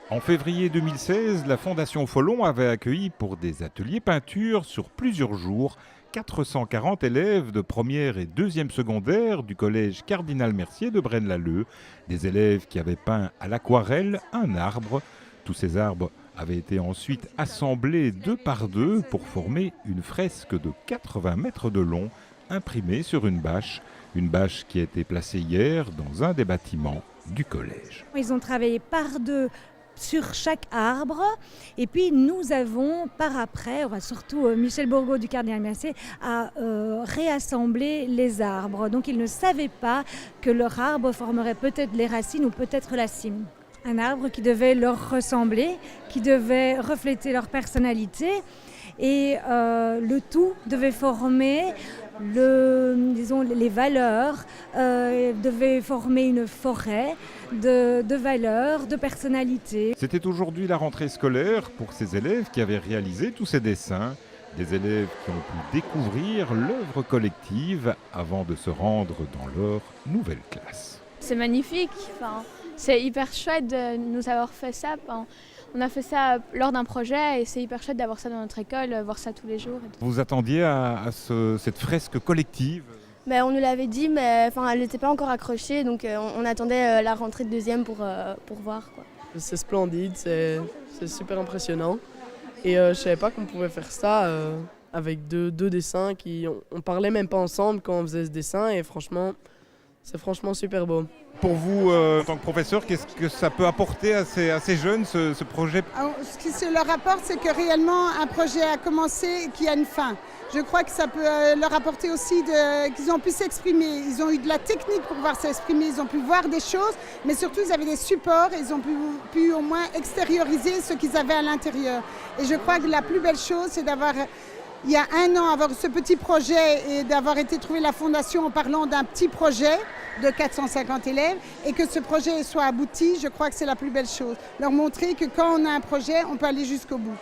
En février 2016, la Fondation Follon avait accueilli pour des ateliers peinture sur plusieurs jours 440 élèves de première et deuxième secondaire du collège Cardinal Mercier de Braine-l'Alleud, des élèves qui avaient peint à l'aquarelle un arbre. Tous ces arbres avaient été ensuite assemblés deux par deux pour former une fresque de 80 mètres de long, imprimée sur une bâche qui a été placée hier dans un des bâtiments du collège. Ils ont travaillé par deux sur chaque arbre et puis nous avons par après, surtout Michel Bourgault du Cardinal Mercier a réassemblé les arbres. Donc ils ne savaient pas que leur arbre formerait peut-être les racines ou peut-être la cime. Un arbre qui devait leur ressembler, qui devait refléter leur personnalité et le tout devait former les valeurs, devait former une forêt de valeurs, de personnalités. C'était aujourd'hui la rentrée scolaire pour ces élèves qui avaient réalisé tous ces dessins. Des élèves qui ont pu découvrir l'œuvre collective avant de se rendre dans leur nouvelle classe. C'est magnifique, c'est hyper chouette de nous avoir fait ça. On a fait ça lors d'un projet et c'est hyper chouette d'avoir ça dans notre école, voir ça tous les jours. Vous attendiez à cette fresque collective? On nous l'avait dit, mais elle n'était pas encore accrochée, donc on attendait la rentrée de deuxième pour voir, quoi. C'est splendide, c'est super impressionnant. Et je ne savais pas qu'on pouvait faire ça avec deux dessins on parlait même pas ensemble quand on faisait ce dessin et franchement, c'est franchement super beau. Pour vous, en tant que professeur, qu'est-ce que ça peut apporter à ces jeunes, ce projet? Alors, ce qui se leur apporte, c'est que réellement un projet a commencé et qu'il y a une fin. Je crois que ça peut leur apporter aussi qu'ils ont pu s'exprimer. Ils ont eu de la technique pour pouvoir s'exprimer, ils ont pu voir des choses, mais surtout ils avaient des supports et ils ont pu au moins extérioriser ce qu'ils avaient à l'intérieur. Et je crois que la plus belle chose, c'est d'avoir, il y a un an, avoir ce petit projet et d'avoir été trouver la fondation en parlant d'un petit projet de 450 élèves et que ce projet soit abouti, je crois que c'est la plus belle chose. Leur montrer que quand on a un projet, on peut aller jusqu'au bout.